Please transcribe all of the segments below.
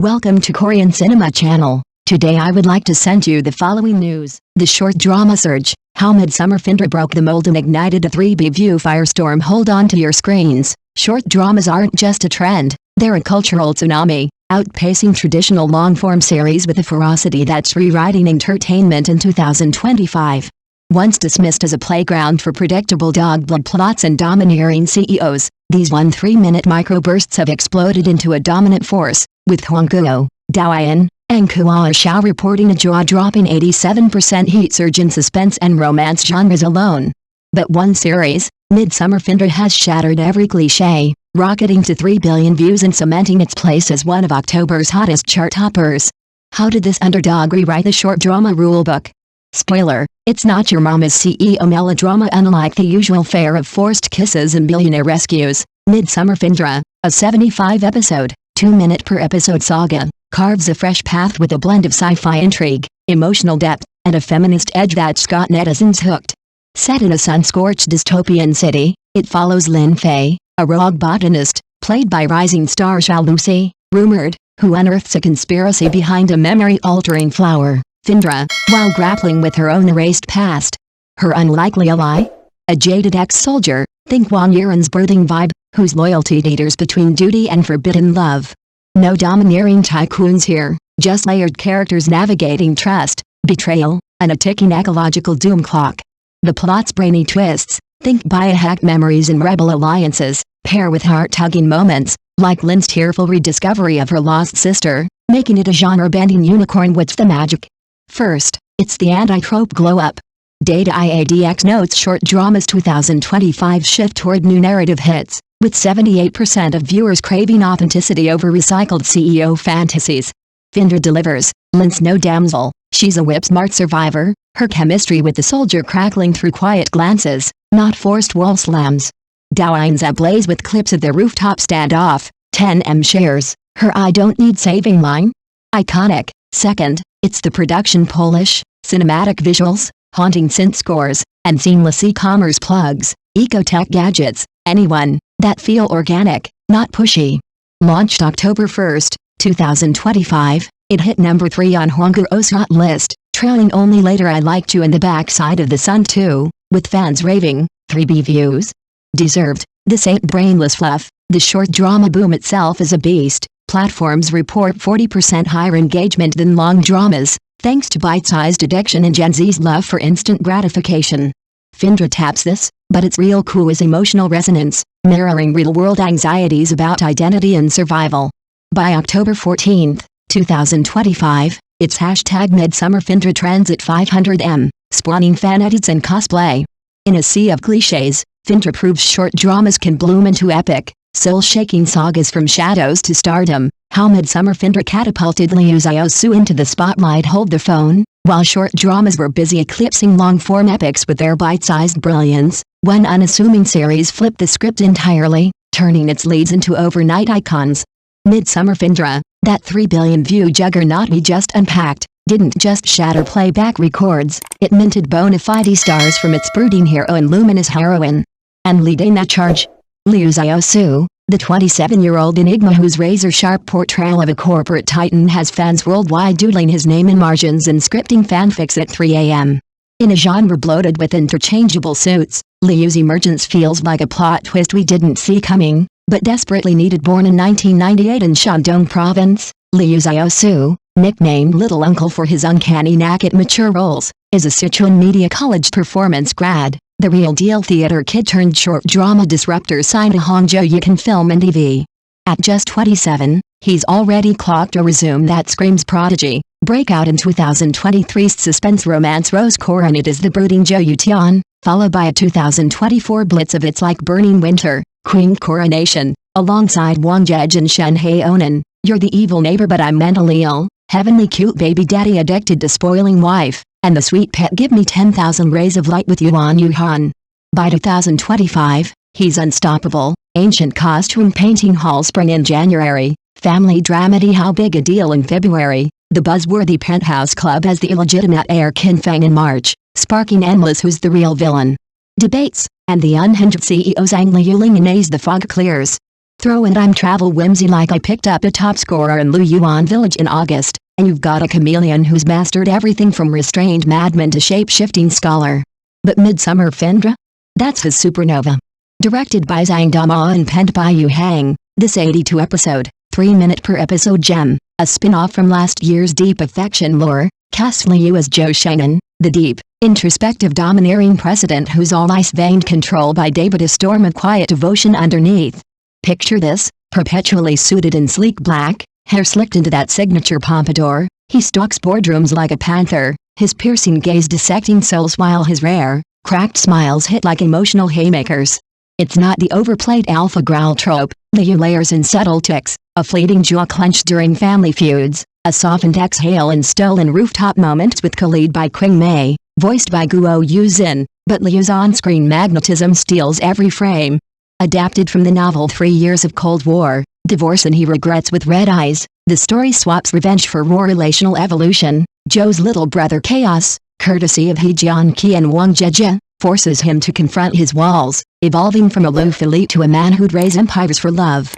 Welcome to Korean Cinema Channel. Today I would like to send you the following news. The short drama surge, how Midsummer Findra broke the mold and ignited a 3B view firestorm. Hold on to your screens. Short dramas aren't just a trend, they're a cultural tsunami, outpacing traditional long-form series with a ferocity that's rewriting entertainment in 2025. Once dismissed as a playground for predictable dog blood plots and domineering CEOs, these 3-minute microbursts have exploded into a dominant force, with Hwangguo, Hae-in, and Xiaoxu reporting a jaw-dropping 87% heat surge in suspense and romance genres alone. But one series, Midsummer Findra, has shattered every cliché, rocketing to 3 billion views and cementing its place as one of October's hottest chart toppers. How did this underdog rewrite the short drama rulebook? Spoiler, it's not your mama's CEO melodrama. Unlike the usual fare of forced kisses and billionaire rescues, Midsummer Findra, a 75-episode, 2-minute per episode saga, carves a fresh path with a blend of sci-fi intrigue, emotional depth, and a feminist edge that's got netizens hooked. Set in a sun-scorched dystopian city, it follows Lin Fei, a rogue botanist, played by rising star Xiaoxu, rumored, who unearths a conspiracy behind a memory-altering flower, Findra, while grappling with her own erased past. Her unlikely ally? A jaded ex-soldier, think Wang Yiren's birthing vibe, whose loyalty teeters between duty and forbidden love. No domineering tycoons here, just layered characters navigating trust, betrayal, and a ticking ecological doom clock. The plot's brainy twists, think biohack memories and rebel alliances, pair with heart-tugging moments, like Lin's tearful rediscovery of her lost sister, making it a genre-bending unicorn. What's the magic? First, it's the anti-trope glow-up. Data IADX notes short dramas 2025 shift toward new narrative hits, with 78% of viewers craving authenticity over recycled CEO fantasies. Findra delivers. Lin's no damsel, she's a whip-smart survivor, her chemistry with the soldier crackling through quiet glances, not forced wall slams. Hae-in's ablaze with clips of their rooftop standoff, 10M shares, her "I don't need saving" line. Iconic. Second, it's the production: Polish, cinematic visuals, haunting synth scores, and seamless e-commerce plugs, eco-tech gadgets, anyone, that feel organic, not pushy. Launched October 1, 2025, it hit number 3 on Hwangguo's hot list, trailing only Later I Liked You and The Backside of the Sun 2, with fans raving, 3B views? Deserved. This ain't brainless fluff, the short drama boom itself is a beast. Platforms report 40% higher engagement than long dramas, thanks to bite-sized addiction and Gen Z's love for instant gratification. Findra taps this, but its real coup is emotional resonance, mirroring real-world anxieties about identity and survival. By October 14, 2025, its hashtag Midsummer Findra trends at 500M, spawning fan edits and cosplay. In a sea of cliches, Findra proves short dramas can bloom into epic, soul-shaking sagas. From shadows to stardom, how Midsummer Findra catapulted Xiaoxu into the spotlight. Hold the phone. While short dramas were busy eclipsing long-form epics with their bite-sized brilliance, one unassuming series flipped the script entirely, turning its leads into overnight icons. Midsummer Findra, that 3 billion view juggernaut we just unpacked, didn't just shatter playback records, it minted bona fide stars from its brooding hero and luminous heroine. And leading that charge? Xiaoxu, the 27-year-old enigma whose razor-sharp portrayal of a corporate titan has fans worldwide doodling his name in margins and scripting fanfics at 3 a.m. In a genre bloated with interchangeable suits, Liu's emergence feels like a plot twist we didn't see coming, but desperately needed. Born in 1998 in Shandong Province, Xiaoxu, nicknamed Little Uncle for his uncanny knack at mature roles, is a Sichuan Media College performance grad, the real-deal theater kid turned short drama disruptor signed to Hangzhou Yuxin Film and TV. At just 27, he's already clocked a resume that screams prodigy. Breakout in 2023's suspense romance Rose Coronet as the brooding Zhou Yutian, followed by a 2024 blitz of It's Like Burning Winter, Queen Coronation, alongside Wang Jej and Shen Hae-in, You're the Evil Neighbor But I'm Mentally Ill, Heavenly Cute Baby Daddy Addicted to Spoiling Wife, and The Sweet Pet Give Me 10,000 Rays of Light with Yuan Yuhan. By 2025, he's unstoppable. Ancient costume painting Hall Spring in January, family dramedy How Big a Deal in February, the buzzworthy Penthouse Club as the illegitimate heir Qin Feng in March, sparking endless Who's the Real Villain debates, and the unhinged CEO Zhang Liuling in As the Fog Clears. Throw in time travel whimsy like I picked up a top scorer in Luyuan Village in August, and you've got a chameleon who's mastered everything from restrained madman to shape-shifting scholar. But Midsummer Findra? That's his supernova. Directed by Zhang Dama and penned by Yu Hang, this 82-episode, 3-minute per episode gem, a spin-off from last year's Deep Affection lore, casts Liu as Zhou Shenan, the deep, introspective domineering president who's all ice-veined control by day but a storm of quiet devotion underneath. Picture this, perpetually suited in sleek black, hair slicked into that signature pompadour, he stalks boardrooms like a panther, his piercing gaze dissecting souls while his rare, cracked smiles hit like emotional haymakers. It's not the overplayed alpha growl trope, Liu layers in subtle tics, a fleeting jaw clench during family feuds, a softened exhale in stolen rooftop moments with Khalid by Qing Mei, voiced by Guo Yuzin, but Liu's on-screen magnetism steals every frame. Adapted from the novel 3 Years of Cold War, Divorce and He Regrets with Red Eyes, the story swaps revenge for war relational evolution. Zhou's little brother Chaos, courtesy of He Jianqi and Wang Zhezhe, forces him to confront his walls, evolving from aloof elite to a man who'd raise empires for love.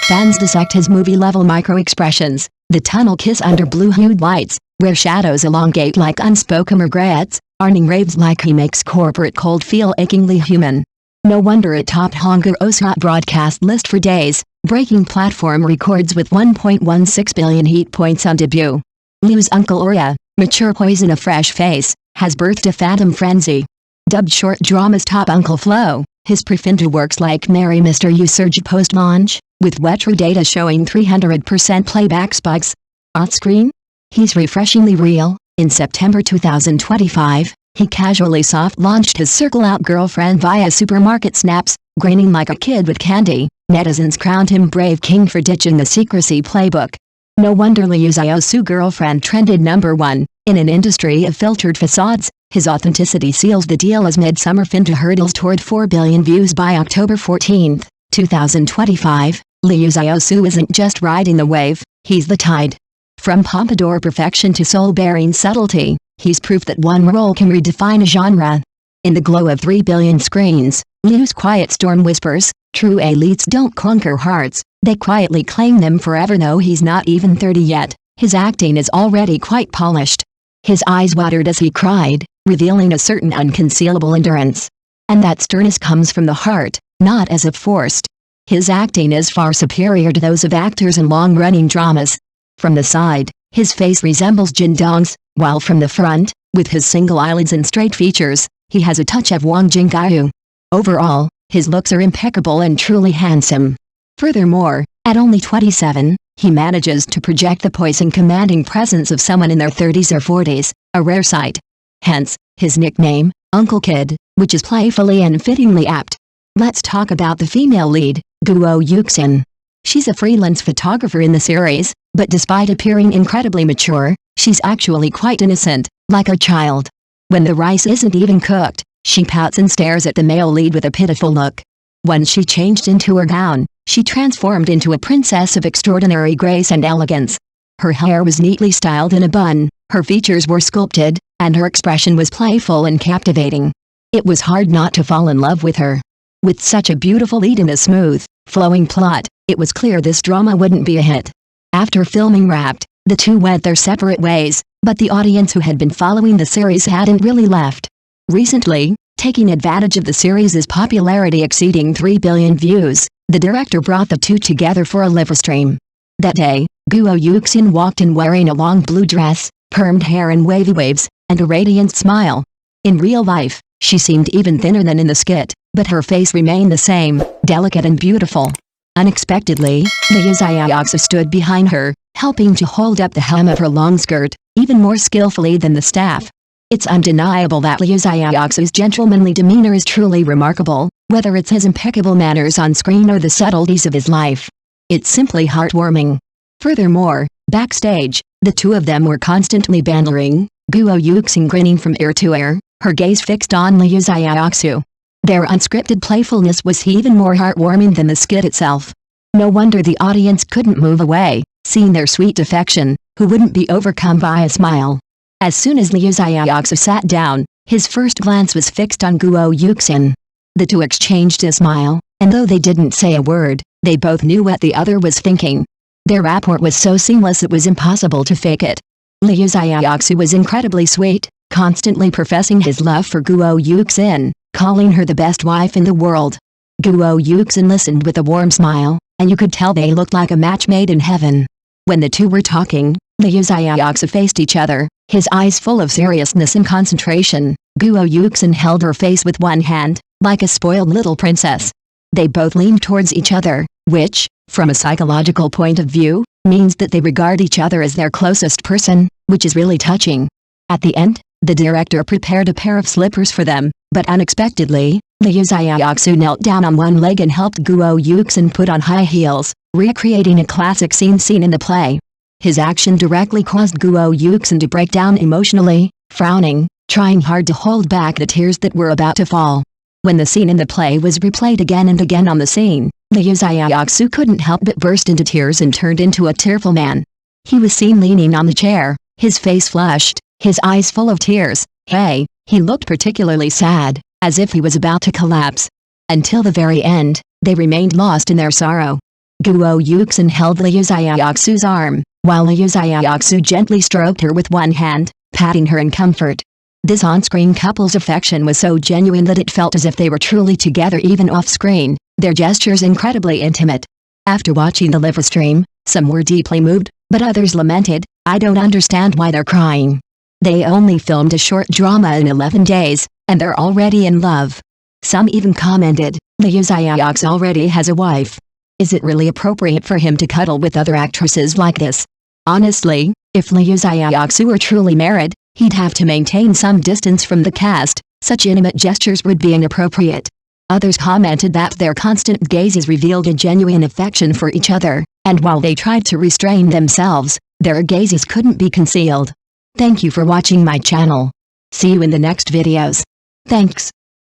Fans dissect his movie-level micro-expressions, the tunnel kiss under blue-hued lights, where shadows elongate like unspoken regrets, Arning raves like he makes corporate cold feel achingly human. No wonder it topped Hongo's hot broadcast list for days, breaking platform records with 1.16 billion heat points on debut. Liu's uncle Orya, mature poison a fresh face, has birthed a phantom frenzy. Dubbed short drama's top Uncle Flo, his prefinta works like Merry Mr. You surge post-launch, with retro data showing 300% playback spikes. On-screen? He's refreshingly real. In September 2025, he casually soft-launched his circle-out girlfriend via supermarket snaps, grinning like a kid with candy. Netizens crowned him brave king for ditching the secrecy playbook. No wonder Liu's Xiaoxu girlfriend trended #1. In an industry of filtered facades, his authenticity seals the deal as Midsummer Findra hurdles toward 4 billion views by October 14, 2025. Liu's Xiaoxu isn't just riding the wave, he's the tide. From pompadour perfection to soul-bearing subtlety, he's proof that one role can redefine a genre. In the glow of 3 billion screens, Liu's quiet storm whispers, true elites don't conquer hearts, they quietly claim them forever. Though he's not even 30 yet, his acting is already quite polished. His eyes watered as he cried, revealing a certain unconcealable endurance. And that sternness comes from the heart, not as if forced. His acting is far superior to those of actors in long-running dramas. From the side, his face resembles Jin Dong's, while from the front, with his single eyelids and straight features, he has a touch of Wang Jingaiyu. Overall, his looks are impeccable and truly handsome. Furthermore, at only 27, he manages to project the poise and commanding presence of someone in their 30s or 40s, a rare sight. Hence, his nickname, Uncle Kid, which is playfully and fittingly apt. Let's talk about the female lead, Guo Yuxin. She's a freelance photographer in the series, but despite appearing incredibly mature, she's actually quite innocent, like a child. When the rice isn't even cooked, she pouts and stares at the male lead with a pitiful look. Once she changed into her gown, she transformed into a princess of extraordinary grace and elegance. Her hair was neatly styled in a bun, her features were sculpted, and her expression was playful and captivating. It was hard not to fall in love with her. With such a beautiful lead and a smooth, flowing plot, it was clear this drama wouldn't be a hit. After filming wrapped, the two went their separate ways, but the audience who had been following the series hadn't really left. Recently, taking advantage of the series' popularity exceeding 3 billion views, the director brought the two together for a live stream. That day, Guo Yuxin walked in wearing a long blue dress, permed hair and wavy waves, and a radiant smile. In real life, she seemed even thinner than in the skit, but her face remained the same, delicate and beautiful. Unexpectedly, Liu Xiaoxu stood behind her, helping to hold up the hem of her long skirt, even more skillfully than the staff. It's undeniable that Liu Xiaoxu's gentlemanly demeanor is truly remarkable, whether it's his impeccable manners on screen or the subtleties of his life. It's simply heartwarming. Furthermore, backstage, the two of them were constantly bantering, Guo Yuxin grinning from ear to ear, her gaze fixed on Liu Xiaoxu. Their unscripted playfulness was even more heartwarming than the skit itself. No wonder the audience couldn't move away, seeing their sweet affection, who wouldn't be overcome by a smile. As soon as Liu Xiaoxu sat down, his first glance was fixed on Guo Yuxin. The two exchanged a smile, And though they didn't say a word, they both knew what the other was thinking. Their rapport was so seamless it was impossible to fake it. Liu Xiaoxu was incredibly sweet, constantly professing his love for Guo Yuxin, calling her the best wife in the world. Guo Yuxin listened with a warm smile, and you could tell they looked like a match made in heaven. When the two were talking, Liu Xiaoxu faced each other, his eyes full of seriousness and concentration. Guo Yuxin held her face with one hand, like a spoiled little princess. They both leaned towards each other, which, from a psychological point of view, means that they regard each other as their closest person, which is really touching. At the end, the director prepared a pair of slippers for them, but unexpectedly, Liu Xiaoxu knelt down on one leg and helped Guo Yuxin put on high heels, recreating a classic scene seen in the play. His action directly caused Guo Yuxin to break down emotionally, frowning, trying hard to hold back the tears that were about to fall. When the scene in the play was replayed again and again on the scene, Liu Xiaoxu couldn't help but burst into tears and turned into a tearful man. He was seen leaning on the chair, his face flushed, his eyes full of tears. He looked particularly sad, as if he was about to collapse. Until the very end, they remained lost in their sorrow. Guo Yuxin held Liu Xiaoxu's arm, while Liu Xiaoxu gently stroked her with one hand, patting her in comfort. This on-screen couple's affection was so genuine that it felt as if they were truly together even off-screen, their gestures incredibly intimate. After watching the live stream, some were deeply moved, but others lamented, "I don't understand why they're crying. They only filmed a short drama in 11 days, and they're already in love." Some even commented, "Liu Xiaoxu already has a wife. Is it really appropriate for him to cuddle with other actresses like this?" Honestly, if Liu Xiaoxu were truly married, he'd have to maintain some distance from the cast. Such intimate gestures would be inappropriate. Others commented that their constant gazes revealed a genuine affection for each other, and while they tried to restrain themselves, their gazes couldn't be concealed. Thank you for watching my channel. See you in the next videos. Thanks.